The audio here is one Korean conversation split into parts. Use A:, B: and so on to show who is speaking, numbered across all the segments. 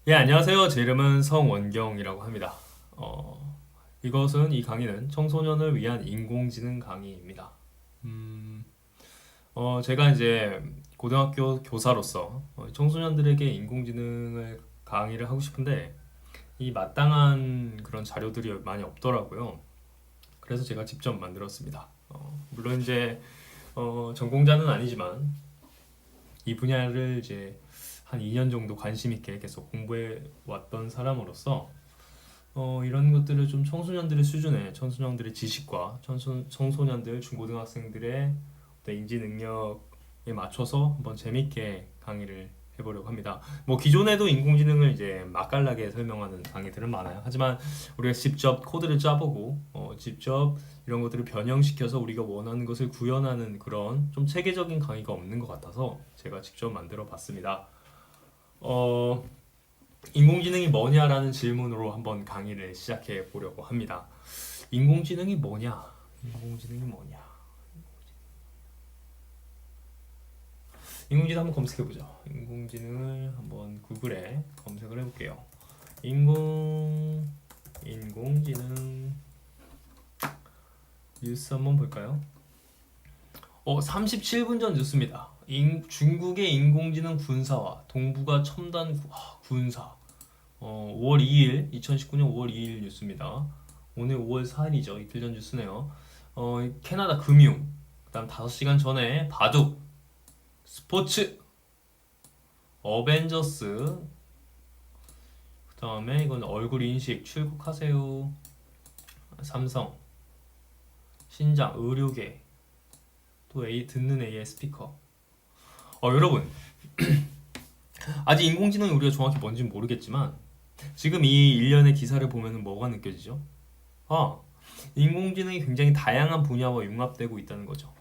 A: 예, 안녕하세요. 제 이름은 성원경이라고 합니다. 이 강의는 청소년을 위한 인공지능 강의입니다. 음, 제가 이제 고등학교 교사로서 청소년들에게 인공지능을 강의를 하고 싶은데 이 마땅한 그런 자료들이 많이 없더라고요. 그래서 제가 직접 만들었습니다. 물론 이제 전공자는 아니지만 이 분야를 이제 한 2년 정도 관심 있게 계속 공부해 왔던 사람으로서 이런 것들을 좀 청소년들의 수준에 청소년들의 지식과 청소년들 중고등학생들의 어떤 인지 능력에 맞춰서 한번 재밌게 강의를 해보려고 합니다. 뭐 기존에도 인공지능을 이제 맛깔나게 설명하는 강의들은 많아요. 하지만 우리가 직접 코드를 짜보고 직접 이런 것들을 변형시켜서 우리가 원하는 것을 구현하는 그런 좀 체계적인 강의가 없는 것 같아서 제가 직접 만들어 봤습니다. 어, 인공지능이 뭐냐라는 질문으로 한번 강의를 시작해 보려고 합니다. 인공지능이 뭐냐? 인공지능이 뭐냐? 인공지능 한번 검색해 보죠. 인공지능을 한번 구글에 검색을 해볼게요. 인공지능 뉴스 한번 볼까요? 37분 전 뉴스입니다. 중국의 인공지능 군사와 동북아 첨단 군사 5월 2일 2019년 5월 2일 뉴스입니다. 오늘 5월 4일이죠. 이틀 전 뉴스네요. 캐나다 금융, 그다음 5시간 전에 바둑, 스포츠, 어벤져스, 그다음에 이건 얼굴 인식 출국하세요. 삼성, 신장, 의료계, 또 듣는 AI 스피커. 여러분 아직 인공지능이 우리가 정확히 뭔지는 모르겠지만 지금 이 일련의 기사를 보면 뭐가 느껴지죠? 아, 인공지능이 굉장히 다양한 분야와 융합되고 있다는 거죠.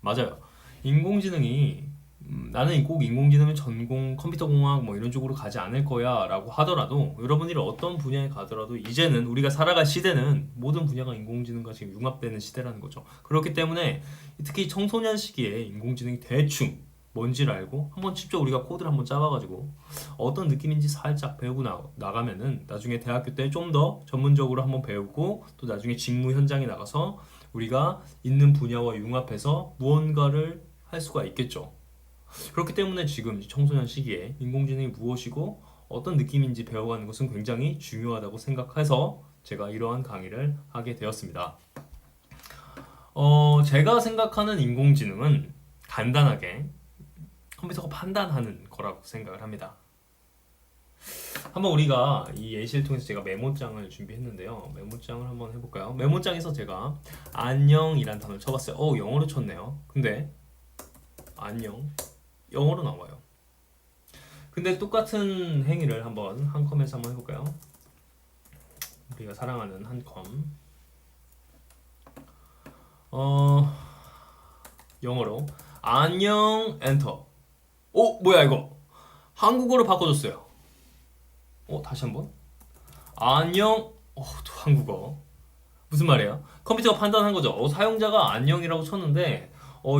A: 맞아요. 인공지능이 나는 꼭 인공지능을 전공 컴퓨터공학 뭐 이런 쪽으로 가지 않을 거야 라고 하더라도 여러분들이 어떤 분야에 가더라도 이제는 우리가 살아갈 시대는 모든 분야가 인공지능과 지금 융합되는 시대라는 거죠. 그렇기 때문에 특히 청소년 시기에 인공지능이 대충 뭔지를 알고 한번 직접 우리가 코드를 한번 짜봐가지고 어떤 느낌인지 살짝 배우고 나가면은 나중에 대학교 때 좀 더 전문적으로 한번 배우고 또 나중에 직무 현장에 나가서 우리가 있는 분야와 융합해서 무언가를 할 수가 있겠죠. 그렇기 때문에 지금 청소년 시기에 인공지능이 무엇이고 어떤 느낌인지 배워가는 것은 굉장히 중요하다고 생각해서 제가 이러한 강의를 하게 되었습니다. 제가 생각하는 인공지능은 간단하게 컴퓨터가 판단하는 거라고 생각을 합니다. 한번 우리가 이 예시를 통해서 제가 메모장을 준비했는데요. 메모장을 한번 해볼까요? 메모장에서 제가 안녕이란 단어를 쳐봤어요. 영어로 쳤네요. 근데 안녕 영어로 나와요. 근데 똑같은 행위를 한번 한컴에서 한번 해볼까요? 우리가 사랑하는 한컴. 영어로 안녕 엔터. 뭐야 이거? 한국어로 바꿔줬어요. 다시 한번. 안녕. 또 한국어. 무슨 말이에요? 컴퓨터가 판단한 거죠. 사용자가 안녕이라고 쳤는데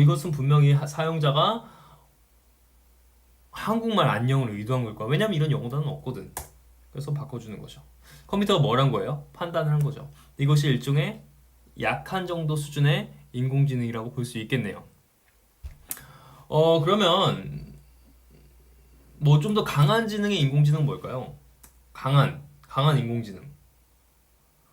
A: 이것은 분명히 사용자가 한국말 안녕을 의도한 걸 거야. 왜냐면 이런 영어 단어는 없거든. 그래서 바꿔주는 거죠. 컴퓨터가 뭘 한 거예요? 판단을 한 거죠. 이것이 일종의 약한 정도 수준의 인공지능이라고 볼 수 있겠네요. 그러면 뭐 좀 더 강한 지능의 인공지능은 뭘까요? 강한 인공지능.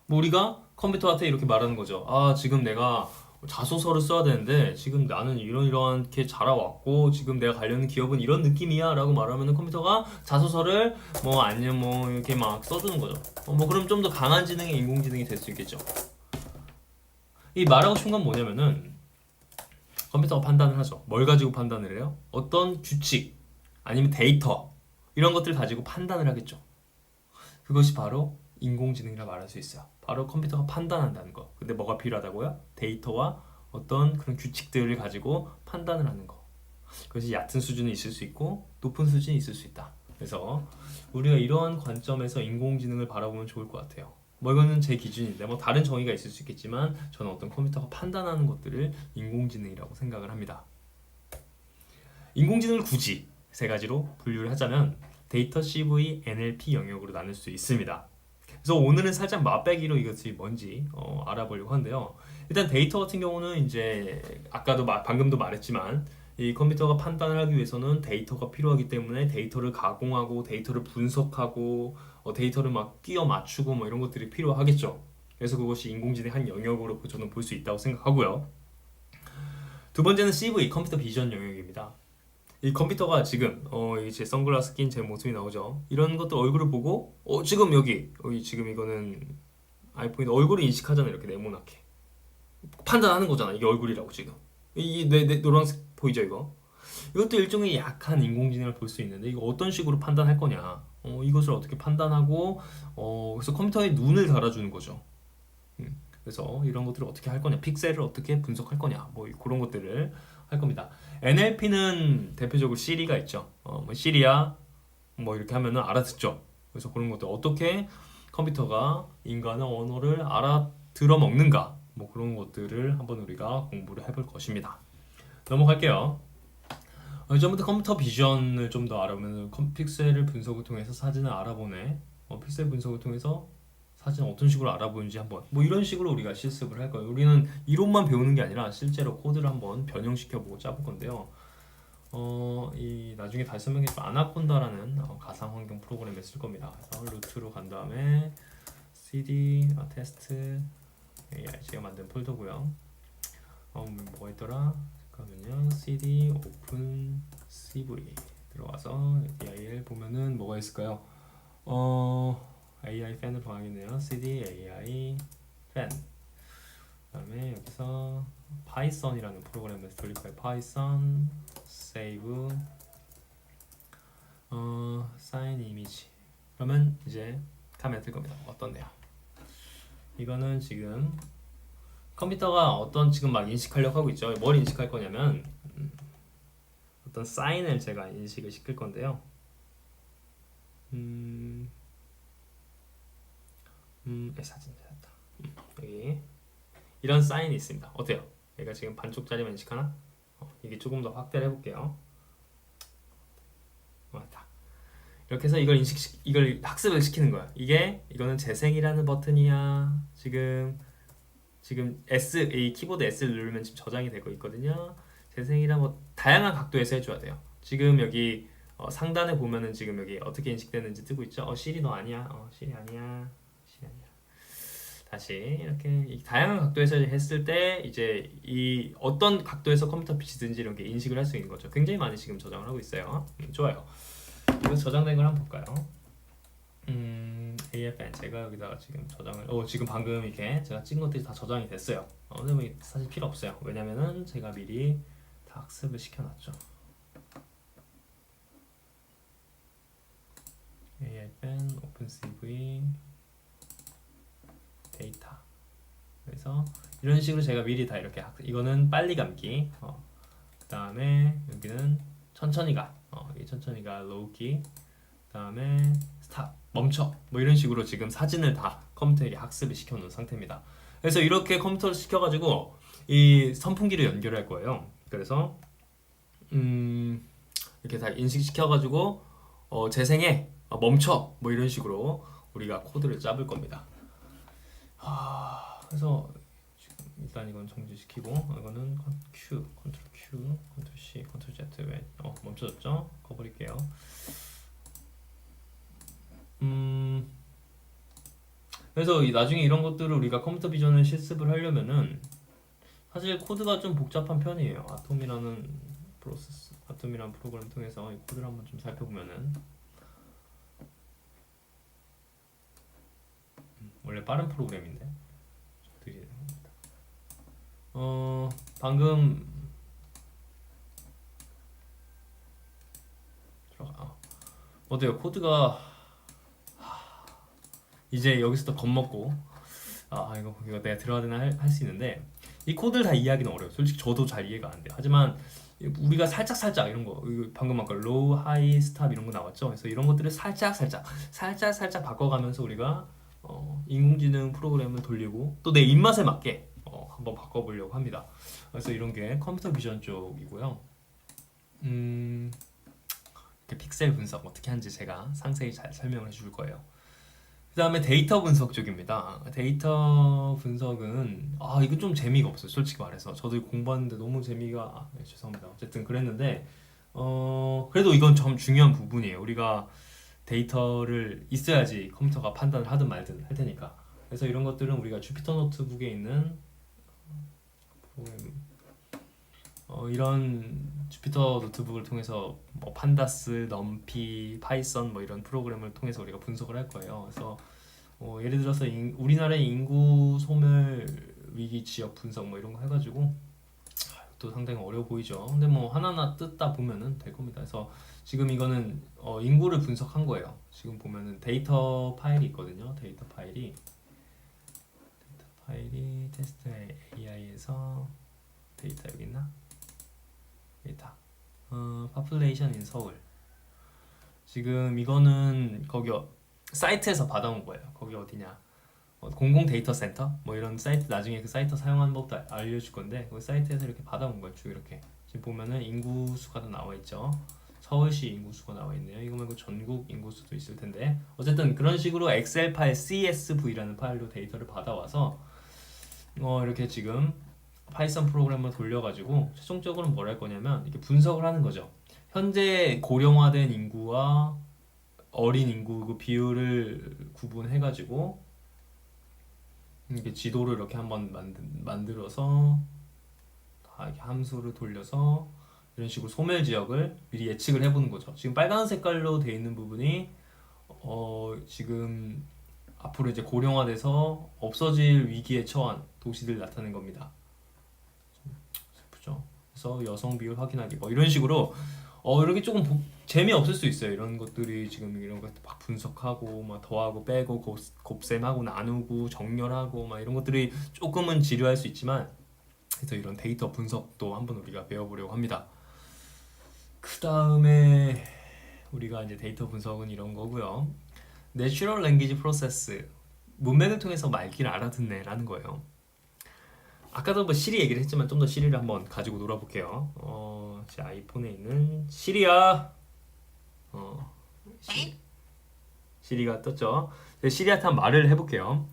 A: 뭐 우리가 컴퓨터한테 이렇게 말하는 거죠. 지금 내가 자소서를 써야 되는데 지금 나는 이렇게 자라왔고 지금 내가 가려는 기업은 이런 느낌이야 라고 말하면 컴퓨터가 자소서를 뭐 아니면 뭐 이렇게 막 써주는 거죠. 뭐 그럼 좀 더 강한 지능의 인공지능이 될 수 있겠죠. 이 말하고 싶은 건 뭐냐면은 컴퓨터가 판단을 하죠. 뭘 가지고 판단을 해요? 어떤 규칙 아니면 데이터 이런 것들 가지고 판단을 하겠죠. 그것이 바로 인공지능이라 말할 수 있어요. 바로 컴퓨터가 판단한다는 거. 근데 뭐가 필요하다고요? 데이터와 어떤 그런 규칙들을 가지고 판단을 하는 거. 그것이 얕은 수준이 있을 수 있고 높은 수준이 있을 수 있다. 그래서 우리가 이러한 관점에서 인공지능을 바라보면 좋을 것 같아요. 뭐 이거는 제 기준인데 뭐 다른 정의가 있을 수 있겠지만 저는 어떤 컴퓨터가 판단하는 것들을 인공지능이라고 생각을 합니다. 인공지능을 굳이 세 가지로 분류를 하자면 데이터 CV, NLP 영역으로 나눌 수 있습니다. 그래서 오늘은 살짝 맛배기로 이것이 뭔지 알아보려고 하는데요. 일단 데이터 같은 경우는 이제 아까도 방금도 말했지만 이 컴퓨터가 판단을 하기 위해서는 데이터가 필요하기 때문에 데이터를 가공하고 데이터를 분석하고 데이터를 막 끼워 맞추고 뭐 이런 것들이 필요하겠죠. 그래서 그것이 인공지능의 한 영역으로 저는 볼 수 있다고 생각하고요. 두 번째는 CV, 컴퓨터 비전 영역입니다. 이 컴퓨터가 지금 이제 선글라스 낀 제 모습이 나오죠. 이런 것들 얼굴을 보고 지금 여기 지금 이거는 아이폰인데 얼굴을 인식하잖아요. 이렇게 네모나게 판단하는 거잖아. 이게 얼굴이라고 지금 내 노란색 보이죠 이거? 이것도 일종의 약한 인공지능을 볼 수 있는데 이거 어떤 식으로 판단할 거냐? 이것을 어떻게 판단하고 그래서 컴퓨터에 눈을 달아주는 거죠. 그래서 이런 것들을 어떻게 할 거냐, 픽셀을 어떻게 분석할 거냐, 뭐 그런 것들을 할 겁니다. NLP는 대표적으로 시리가 있죠. 뭐 시리야, 뭐 이렇게 하면은 알아듣죠. 그래서 그런 것들 어떻게 컴퓨터가 인간의 언어를 알아들어 먹는가, 뭐 그런 것들을 한번 우리가 공부를 해볼 것입니다. 넘어갈게요. 전부터 컴퓨터 비전을 좀 더 알아보면 픽셀을 분석을 통해서 사진을 알아보네. 픽셀 분석을 통해서 사진 어떤 식으로 알아보는지 한번 뭐 이런 식으로 우리가 실습을 할 거예요. 우리는 이론만 배우는 게 아니라 실제로 코드를 한번 변형시켜보고 짜볼 건데요. 이 나중에 다시 설명했지만 아나콘다라는 가상 환경 프로그램을 쓸 겁니다. 그래서 루트로 간 다음에 cd 테스트 AI 제가 만든 폴더고요. 뭐가 있더라? 잠깐만요. cd 오픈 cv 들어가서 AI를 보면은 뭐가 있을까요? AI 팬으로 가야겠네요. cd AI 팬. 그다음에 여기서 파이썬이라는 프로그램을 돌릴 거예요. 파이썬 save sign image. 그러면 이제 카메라 뜰 겁니다. 어떤데요? 이거는 지금 컴퓨터가 어떤 지금 막 인식하려고 하고 있죠. 뭘 인식할 거냐면 어떤 사인을 제가 인식을 시킬 건데요. 사진 찾았다. 여기 이런 사인이 있습니다. 어때요? 얘가 지금 반쪽짜리만 인식하나? 이게 조금 더 확대를 해볼게요. 맞다. 이렇게 해서 이걸 학습을 시키는 거야. 이거는 재생이라는 버튼이야. 지금 이 키보드 S를 누르면 지금 저장이 되고 있거든요. 재생이란 뭐 다양한 각도에서 해줘야 돼요. 지금 여기 상단에 보면은 지금 여기 어떻게 인식되는지 뜨고 있죠. 시리 너 아니야. 시리 아니야. 다시 이렇게 다양한 각도에서 했을 때 이제 이 어떤 각도에서 컴퓨터 빛이든지 이렇게 인식을 할 수 있는 거죠. 굉장히 많이 지금 저장을 하고 있어요. 좋아요. 이거 저장된 걸 한번 볼까요? AFN 제가 여기다가 지금 저장을 지금 방금 이렇게 제가 찍은 것들이 다 저장이 됐어요. 근데 뭐 사실 필요 없어요. 왜냐면은 제가 미리 다 학습을 시켜놨죠. AFN OpenCV 데이터. 그래서 이런 식으로 제가 미리 다 이렇게 이거는 빨리 감기. 그 다음에 여기는 천천히 가. 이 천천히 가 로우키. 그 다음에 스탑 멈춰. 뭐 이런 식으로 지금 사진을 다 컴퓨터에 학습을 시켜놓은 상태입니다. 그래서 이렇게 컴퓨터를 시켜가지고 이 선풍기를 연결할 거예요. 그래서 이렇게 다 인식시켜가지고 재생해 멈춰 뭐 이런 식으로 우리가 코드를 짜볼 겁니다. 그래서 지금 일단 이건 정지시키고 이거는 Q, 컨트롤 Q, 컨트롤 C, 컨트롤 Z 왜 멈춰졌죠? 꺼버릴게요. 그래서 나중에 이런 것들을 우리가 컴퓨터 비전을 실습을 하려면은 사실 코드가 좀 복잡한 편이에요. 아톰이라는 프로그램 통해서 이 코드를 한번 좀 살펴보면은 원래 빠른 프로그램인데 방금 어때요? 코드가 이제 여기서 또 겁먹고 이거 내가 들어가야 되나 할 수 있는데 이 코드를 다 이해하기는 어려워요. 솔직히 저도 잘 이해가 안 돼요. 하지만 우리가 살짝 이런 거 방금 아까 로우, 하이, 스탑 이런 거 나왔죠. 그래서 이런 것들을 살짝 바꿔가면서 우리가 인공지능 프로그램을 돌리고 또 내 입맛에 맞게 한번 바꿔보려고 합니다. 그래서 이런 게 컴퓨터 비전 쪽이고요. 이렇게 그 픽셀 분석 어떻게 하는지 제가 상세히 잘 설명을 해줄 거예요. 그 다음에 데이터 분석 쪽입니다. 데이터 분석은 이거 좀 재미가 없어요. 솔직히 말해서 저도 공부하는데 너무 재미가 네, 죄송합니다. 어쨌든 그랬는데 그래도 이건 좀 중요한 부분이에요. 우리가 데이터를 있어야지 컴퓨터가 판단을 하든 말든 할 테니까. 그래서 이런 것들은 우리가 주피터 노트북에 있는 프로그램 이런 주피터 노트북을 통해서 뭐 판다스, 넘피, 파이썬 뭐 이런 프로그램을 통해서 우리가 분석을 할 거예요. 그래서 예를 들어서 우리나라의 인구 소멸 위기 지역 분석 뭐 이런 거 해가지고 또 상당히 어려워 보이죠. 근데 뭐 하나하나 뜯다 보면은 될 겁니다. 그래서 지금 이거는 인구를 분석한 거예요. 지금 보면은 데이터 파일이 있거든요. 데이터 파일이 테스트 AI에서 데이터 여기 있나? 데이터 population in 서울. 지금 이거는 거기 사이트에서 받아온 거예요. 거기 어디냐? 공공 데이터 센터 뭐 이런 사이트 나중에 그 사이트 사용하는 법도 알려줄 건데 그 사이트에서 이렇게 받아온 거예요. 쭉 이렇게 지금 보면은 인구 수가 다 나와 있죠. 서울시 인구 수가 나와 있네요. 이거 말고 전국 인구 수도 있을 텐데 어쨌든 그런 식으로 엑셀 파일 CSV라는 파일로 데이터를 받아와서 이렇게 지금 파이썬 프로그램을 돌려가지고 최종적으로 뭘 할 거냐면 이렇게 분석을 하는 거죠. 현재 고령화된 인구와 어린 인구 그 비율을 구분해가지고 이렇게 지도를 이렇게 한번 만들어서 다 이렇게 함수를 돌려서 이런 식으로 소멸 지역을 미리 예측을 해보는 거죠. 지금 빨간 색깔로 되어 있는 부분이 지금 앞으로 이제 고령화돼서 없어질 위기에 처한 도시들 나타낸 겁니다. 슬프죠. 그래서 여성 비율 확인하기 뭐 이런 식으로 이렇게 조금 재미없을 수 있어요. 이런 것들이 지금 이런 거 막 분석하고 막 더하고 빼고 곱셈하고 나누고 정렬하고 막 이런 것들이 조금은 지루할 수 있지만 그래서 이런 데이터 분석도 한번 우리가 배워보려고 합니다. 그 다음에 우리가 이제 데이터 분석은 이런 거고요. Natural Language Process 문맥을 통해서 말귀를 알아듣네 라는 거예요. 아까도 뭐 시리 얘기를 했지만 좀 더 시리를 한번 가지고 놀아볼게요. 제 아이폰에 있는 시리야. 시리가 떴죠. 시리한테 한 말을 해볼게요.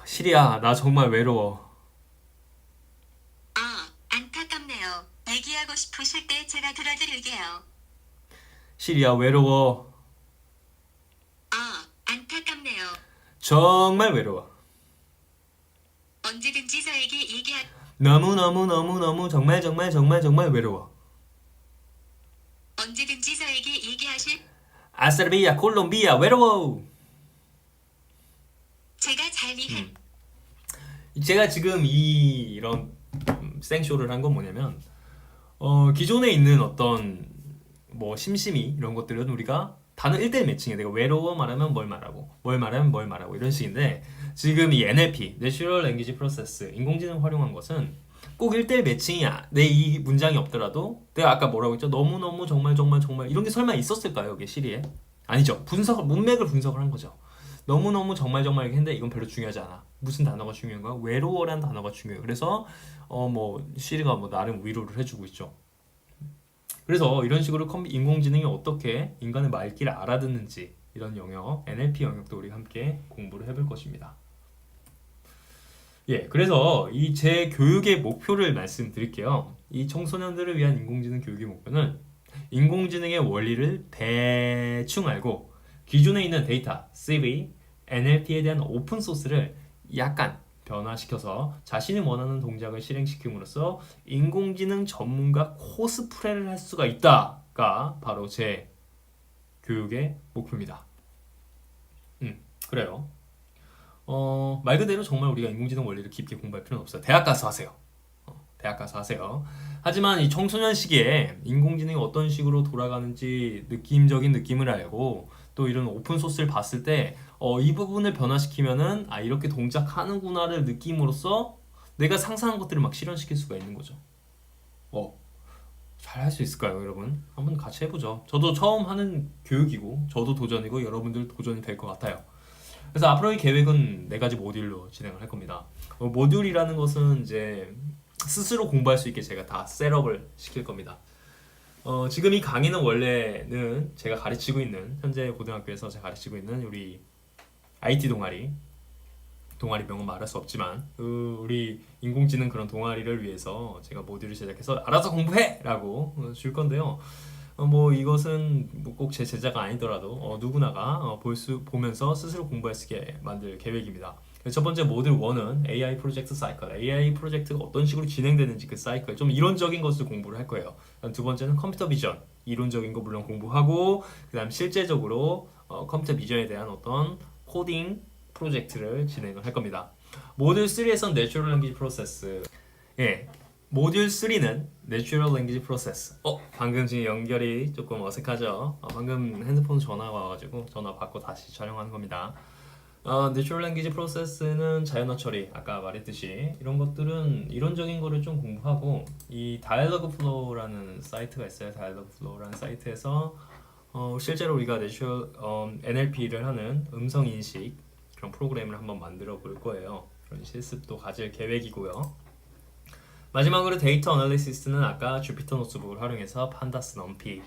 A: 시리야, 나 정말 외로워.
B: 안타깝네요. 얘기하고 싶으실 때 제가 들어드릴게요.
A: 시리야, 외로워.
B: 안타깝네요.
A: 정말 외로워.
B: 언제든지 저에게
A: 너무 정말 외로워.
B: 언제든지 저에게 얘기하실
A: 아세르비아, 콜롬비아 외로워.
B: 제가 잘 이해.
A: 제가 지금 이런 생쇼를 한 건 뭐냐면 기존에 있는 어떤 뭐 심심이 이런 것들은 우리가 단어 1대1 매칭해. 내가 외로워 말하면 뭘 말하고 뭘 말하면 뭘 말하고 이런 식인데 지금 이 NLP, Natural Language Process 인공지능 활용한 것은 꼭 1대1 매칭이야. 내 이 문장이 없더라도 내가 아까 뭐라고 했죠? 너무너무 정말 이런 게 설마 있었을까요? 여기 시리에? 아니죠. 문맥을 분석을 한 거죠. 너무너무 정말 이렇게 했는데 이건 별로 중요하지 않아. 무슨 단어가 중요한 거야? 외로워라는 단어가 중요해요. 그래서 뭐 시리가 뭐 나름 위로를 해주고 있죠. 그래서 이런 식으로 인공지능이 어떻게 인간의 말귀를 알아듣는지 이런 영역, NLP 영역도 우리 함께 공부를 해볼 것입니다. 그래서 이 제 교육의 목표를 말씀드릴게요. 이 청소년들을 위한 인공지능 교육의 목표는 인공지능의 원리를 대충 알고 기존에 있는 데이터, CV, NLP에 대한 오픈소스를 약간 변화시켜서 자신이 원하는 동작을 실행시킴으로써 인공지능 전문가 코스프레를 할 수가 있다가 바로 제 교육의 목표입니다. 그래요. 말 그대로 정말 우리가 인공지능 원리를 깊게 공부할 필요는 없어요. 대학 가서 하세요. 대학 가서 하세요. 하지만 이 청소년 시기에 인공지능이 어떤 식으로 돌아가는지 느낌적인 느낌을 알고 또 이런 오픈소스를 봤을 때 이 부분을 변화시키면은 이렇게 동작하는구나를 느낌으로써 내가 상상한 것들을 막 실현시킬 수가 있는 거죠. 잘 할 수 있을까요, 여러분? 한번 같이 해보죠. 저도 처음 하는 교육이고 저도 도전이고 여러분들 도전이 될 것 같아요. 그래서 앞으로의 계획은 4가지 모듈로 진행을 할 겁니다. 모듈이라는 것은 이제 스스로 공부할 수 있게 제가 다 셋업을 시킬 겁니다. 지금 이 강의는 원래는 제가 가르치고 있는 현재 고등학교에서 제가 가르치고 있는 우리 IT 동아리 명은 말할 수 없지만 우리 인공지능 그런 동아리를 위해서 제가 모듈을 제작해서 알아서 공부해라고 줄 건데요. 뭐 이것은 꼭 제 제자가 아니더라도 누구나가 보면서 스스로 공부할 수 있게 만들 계획입니다. 첫 번째 모듈 1은 AI 프로젝트 사이클, AI 프로젝트가 어떤 식으로 진행되는지 그 사이클, 좀 이론적인 것을 공부를 할 거예요. 두 번째는 컴퓨터 비전, 이론적인 거 물론 공부하고, 그 다음 실제적으로 컴퓨터 비전에 대한 어떤 코딩 프로젝트를 진행을 할 겁니다. 모듈 3에선 내추럴 랭귀지 프로세스. 예, 모듈 3는 내추럴 랭귀지 프로세스. 방금 지금 연결이 조금 어색하죠? 방금 핸드폰 전화가 와가지고 전화 받고 다시 촬영하는 겁니다. 내추럴 랭귀지 프로세스는 자연어 처리, 아까 말했듯이 이런 것들은 이론적인 거를 좀 공부하고, 이 다이얼로그 플로우라는 사이트가 있어요. 다이얼로그 플로우라는 사이트에서 실제로 우리가 내추럴 NLP를 하는 음성 인식 그런 프로그램을 한번 만들어 볼 거예요. 그런 실습도 가질 계획이고요. 마지막으로 데이터 어널리시스는 아까 주피터 노트북을 활용해서 판다스, 넘피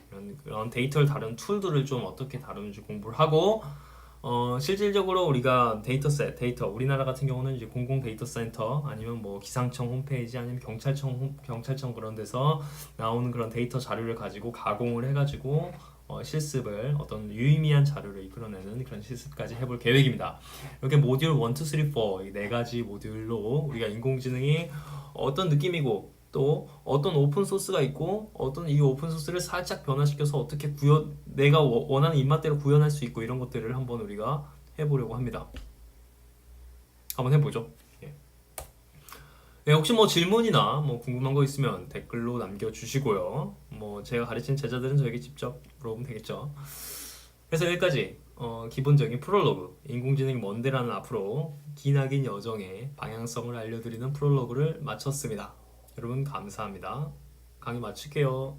A: 그런 데이터를 다루는 툴들을 좀 어떻게 다루는지 공부를 하고, 실질적으로 우리가 데이터 우리나라 같은 경우는 이제 공공 데이터 센터 아니면 뭐 기상청 홈페이지 아니면 경찰청 그런 데서 나오는 그런 데이터 자료를 가지고 가공을 해가지고 실습을 어떤 유의미한 자료를 이끌어내는 그런 실습까지 해볼 계획입니다. 이렇게 모듈 1, 2, 3, 4 이 네 가지 모듈로 우리가 인공지능이 어떤 느낌이고 또 어떤 오픈 소스가 있고 어떤 이 오픈 소스를 살짝 변화시켜서 어떻게 내가 원하는 입맛대로 구현할 수 있고 이런 것들을 한번 우리가 해보려고 합니다. 한번 해보죠. 예, 혹시 뭐 질문이나 뭐 궁금한 거 있으면 댓글로 남겨주시고요. 뭐 제가 가르친 제자들은 저에게 직접 물어보면 되겠죠. 그래서 여기까지 기본적인 프롤로그, 인공지능이 뭔데라는 앞으로 기나긴 여정의 방향성을 알려드리는 프롤로그를 마쳤습니다. 여러분 감사합니다. 강의 마칠게요.